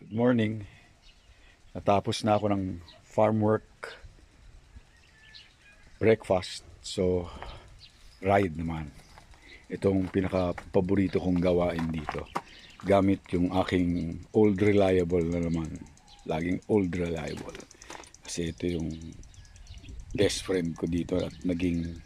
Good morning. Natapos na ako ng farm work, breakfast. So, ride naman. Itong pinaka-paborito kong gawain dito. Gamit yung aking old reliable na naman. Laging old reliable. Kasi ito yung best friend ko dito at naging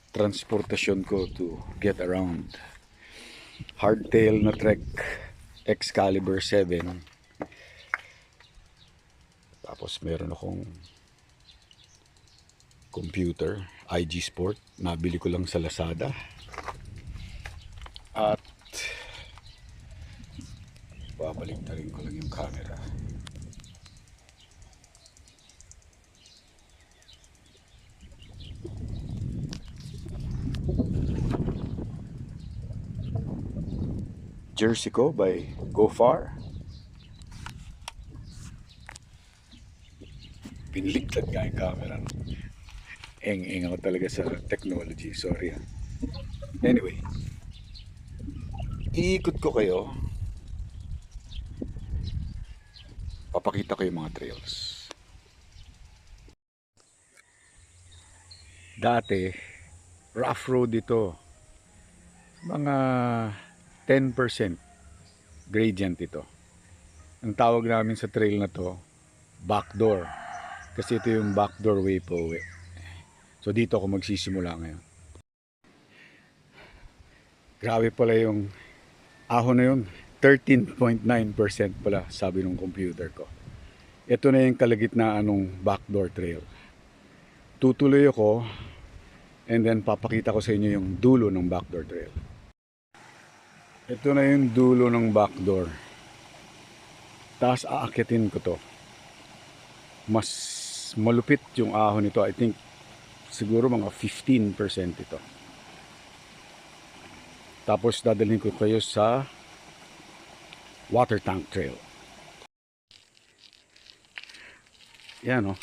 transportasyon ko to get around. Hardtail na Trek Excalibur 7. Tapos meron akong computer, IG Sport. Nabili ko lang sa Lazada. At babalik na rin ko lang yung camera. Jersey ko by Go Far. Piniliktad nga yung camera. Eng-eng ako talaga sa technology. Sorry. Anyway, iikot ko kayo. Papakita ko yung mga trails. Dati, rough road ito. Mga 10% gradient ito. Ang tawag namin sa trail na to, backdoor. Kasi ito yung backdoor way po uwi. So dito ako magsisimula ngayon. Grabe pala yung ahon na yun. 13.9% pala sabi ng computer ko. Ito na yung kalagitnaan ng backdoor trail. Tutuloy ako and then papakita ko sa inyo yung dulo ng backdoor trail. Ito na yung dulo ng backdoor. Tapos aakyatin ko to. Mas malupit yung ahon nito. I think siguro mga 15% ito. Tapos dadalhin ko kayo sa water tank trail. Yan o.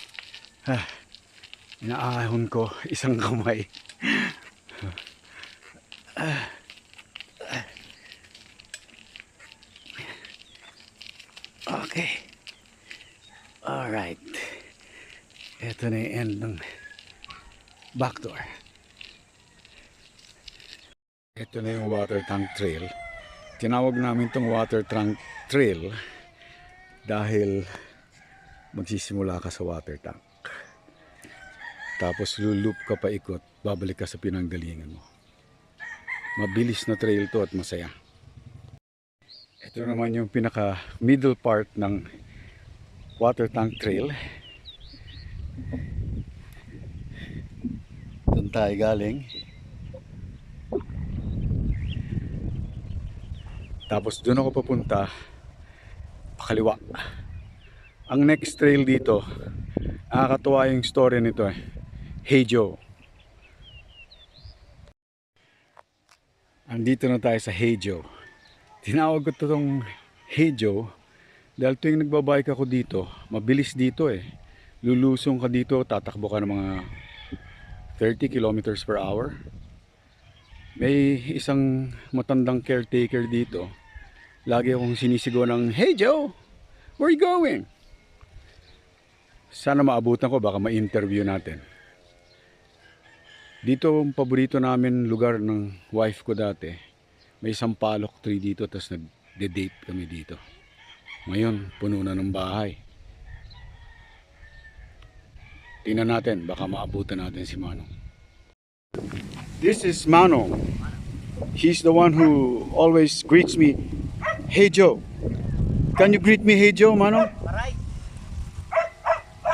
Inaahon ko isang kamay. Okay. Alright. Ito na yung end ng backdoor. Ito na yung water tank trail. Tinawag namin itong water tank trail dahil magsisimula ka sa water tank. Tapos lulup ka pa ikot, babalik ka sa pinanggalingan mo. Mabilis na trail to at masaya. Ito naman yung pinaka middle part ng water tank trail. Doon tayo galing. Tapos doon ako papunta pakaliwa. Ang next trail dito, nakakatuwa yung story nito eh. Hey Joe. Andito na tayo sa Hey Joe. Tinawag ko itong Hey Joe dahil tuwing nagbabike ako dito, mabilis dito eh. Lulusong ka dito, tatakbo ka ng mga 30 kilometers per hour. May isang matandang caretaker dito. Lagi akong sinisigaw ng, "Hey Joe, where are you going?" Sana maabutan ko, baka ma-interview natin. Dito ang paborito namin lugar ng wife ko dati. May isang palok tree dito, tapos nagde-date kami dito. Ngayon, puno na ng bahay. Tingnan natin, baka maabutan natin si Manong. This is Manong. He's the one who always greets me, "Hey Joe." Can you greet me, "Hey Joe," Manong? Aray,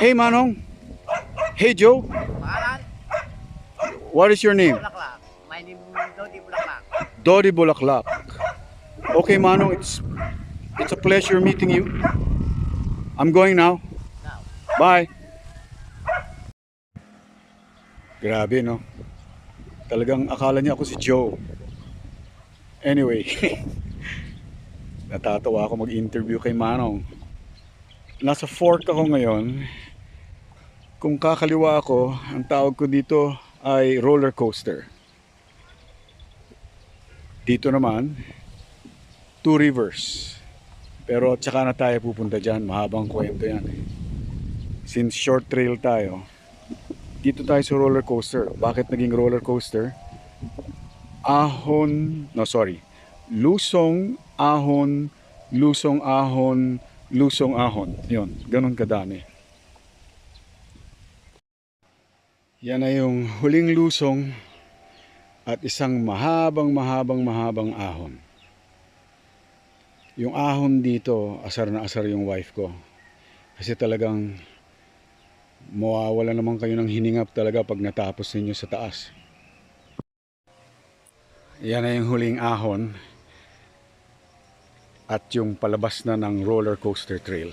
Hey Manong. Hey Joe. pangalan, What is your name? Bulaklak. My name is Dodi Bulaklak. Dodi Bulaklak. Okay Manong, it's a pleasure meeting you. I'm going now. Now, Bye. Grabe no. Talagang akala niya ako si Joe. Anyway, natatawa ako mag-interview kay Manong. Nasa fork ako ngayon. Kung kakaliwa ako, ang tawag ko dito ay roller coaster. Dito naman, Two Rivers. Pero tsaka na tayo pupunta dyan, mahabang kwento yan. Since short trail tayo, dito tayo sa roller coaster. Bakit naging roller coaster? Lusong, ahon, lusong, ahon, lusong, ahon. Yun, ganun kadami. Yan na yung huling lusong at isang mahabang ahon. Yung ahon dito, asar na asar yung wife ko. Kasi talagang mawawala naman kayo ng hiningap talaga pag natapos ninyo sa taas. Yan na yung huling ahon at yung palabas na ng roller coaster trail.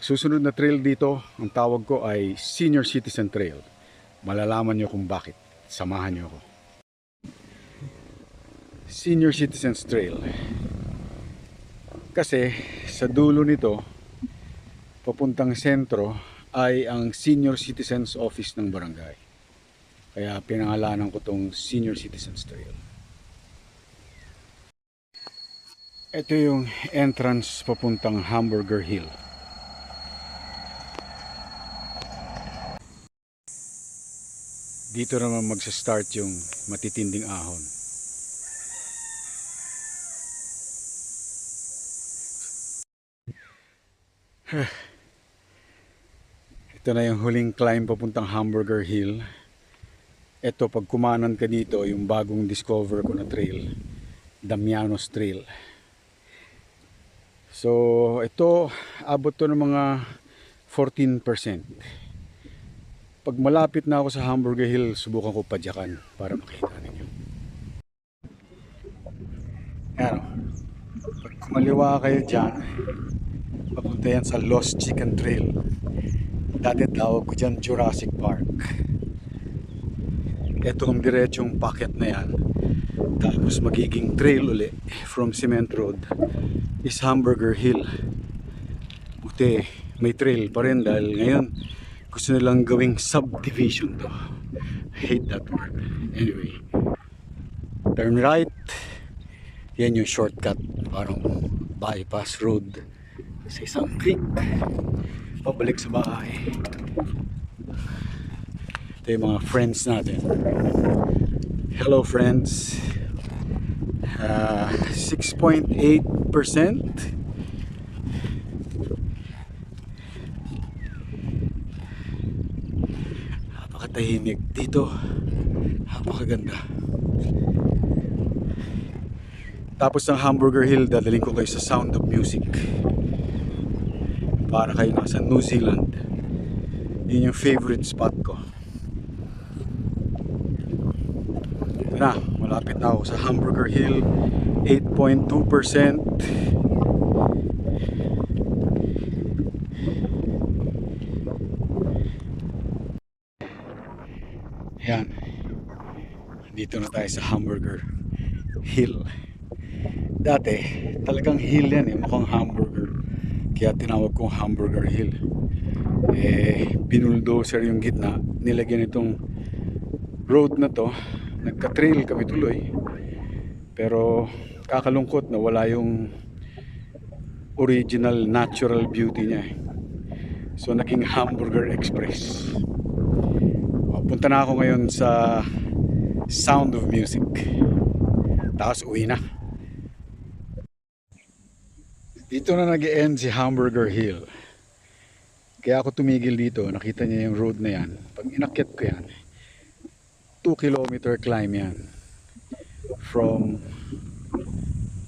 Susunod na trail dito, ang tawag ko ay Senior Citizen Trail. Malalaman nyo kung bakit. Samahan nyo ako. Senior Citizens Trail. Kasi sa dulo nito, papuntang sentro, ay ang Senior Citizens Office ng barangay. Kaya pinangalanan ko tong Senior Citizens Trail. Ito yung entrance papuntang Hamburger Hill. Dito naman magsa-start yung matitinding ahon. Ito na yung huling climb papuntang Hamburger Hill. Ito, pag kumanan ka dito, yung bagong discover ko na trail, Damianos Trail. So ito, abot to ng mga 14%. Pag malapit na ako sa Hamburger Hill, subukan ko padyakan para makita ninyo. Ayan o. Pag kumaliwa kayo dyan, papunta yan sa Lost Chicken Trail. Dati tawag ko dyan Jurassic Park. Etong diretsong packet na yan, tapos magiging trail uli from Cement Road is Hamburger Hill. Buti may trail pa rin dahil ngayon gusto nilang gawing subdivision to. I hate that word. Anyway, turn right. Yan yung shortcut, parang bypass road sa isang creek pabalik sa bahay. Ito yung mga friends natin. Hello friends. 6.8%. Napakatahimik dito. Napakaganda. Tapos ng Hamburger Hill, dadaling ko kayo sa Sound of Music. Para kayo nasa New Zealand. Yun yung favorite spot ko. Ito na, malapit na ako sa Hamburger Hill. 8.2%. Yan. Dito na tayo sa Hamburger Hill. Dati, talagang hill yan eh, mukhang hamburger. Kaya tinawag kong Hamburger Hill. Binuldozer yung gitna, nilagyan itong road na to. Nagka-trail kami tuloy. Pero kakalungkot na wala yung original natural beauty niya eh. So naging Hamburger Express. Punta na ako ngayon sa Sound of Music. Tapos uwi na. Dito na nag-e-end si Hamburger Hill. Kaya ako tumigil dito. Nakita niya yung road na yan. Pag inakyat ko yan, 2 kilometer climb yan. From,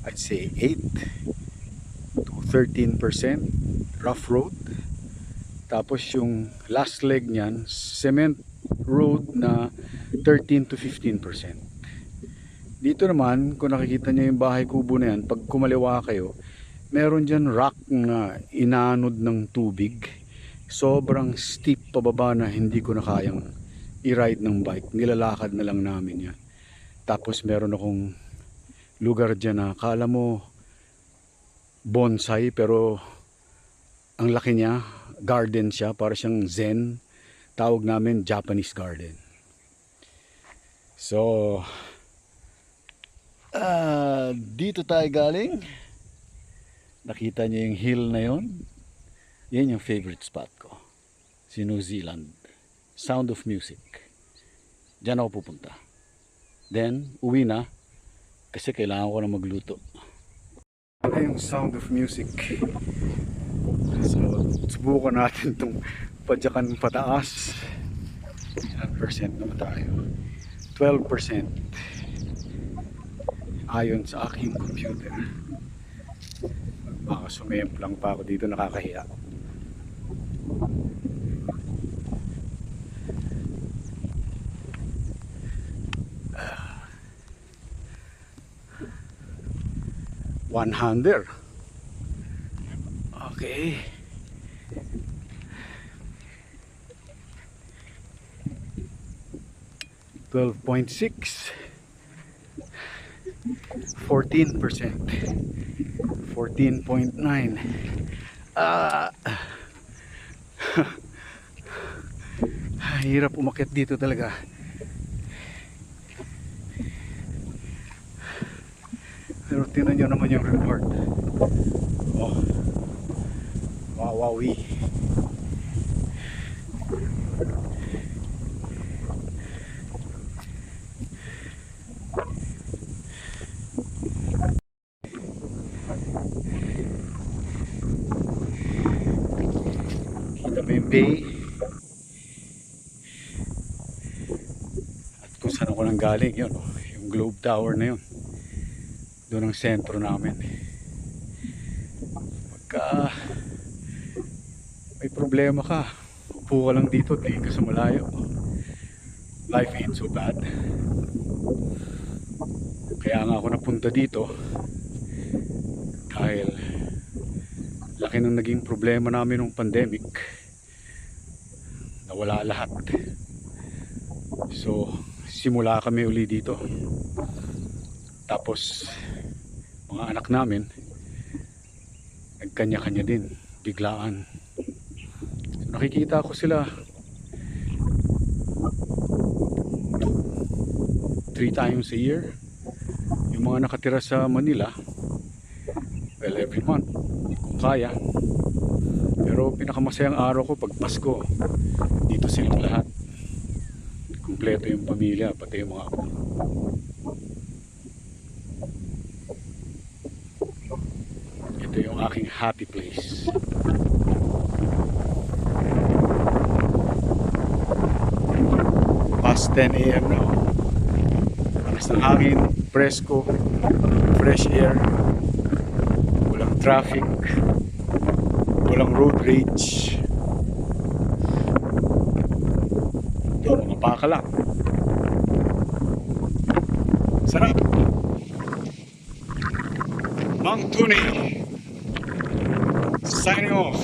I'd say 8 to 13% rough road. Tapos yung last leg niyan, cement road na 13 to 15%. Dito naman, kung nakikita niyo yung bahay kubo na yan, pag kumaliwa kayo, meron dyan rock na inanod ng tubig. Sobrang steep pababa na hindi ko na kayang i-ride ng bike. Nilalakad na lang namin yan. Tapos meron akong lugar dyan na kala mo bonsai pero ang laki niya, garden siya, para siyang zen. Tawag namin Japanese garden. So dito tayo galing. Nakita niyo yung hill na yon? Yan yung favorite spot ko. Si New Zealand. Sound of Music. Diyan ako pupunta. Then, uwi na. Kasi kailangan ko na magluto. Ano yung Sound of Music? So, subukan natin itong padyakan pataas. Ilan percent naman tayo? 12%. Ayon sa aking computer. Baka sumemplang pa ako dito, nakakahiya. $100. Okay. $12.6. 14%. 14.9. Hirap umakyat dito talaga. Pero tingnan nyo naman yung reward. Oh. Wawawi. Kita mo yung bay. At kung saan ako nang galing, yun, oh, yung Globe Tower na yun. Doon ang sentro namin. Pagka may problema ka, upo ka lang dito, tingin ka sa malayo. Life ain't so bad. Kaya nga ako napunta dito dahil laki ng naging problema namin nung pandemic. Nawala lahat. So simula kami uli dito. Tapos mga anak namin nagkanya-kanya din, biglaan. So, nakikita ko sila 3 times a year. Yung mga nakatira sa Manila, well, every month kung kaya. Pero pinakamasayang araw ko pag Pasko, dito silang lahat. Kumpleto yung pamilya, pati yung mga apo. Ito yung aking happy place. Past 10 AM now. Lakas ng hangin, presko, fresh air, walang traffic, walang road rage. Ito mga baka lang. Sarap. Mang Tuni signing off.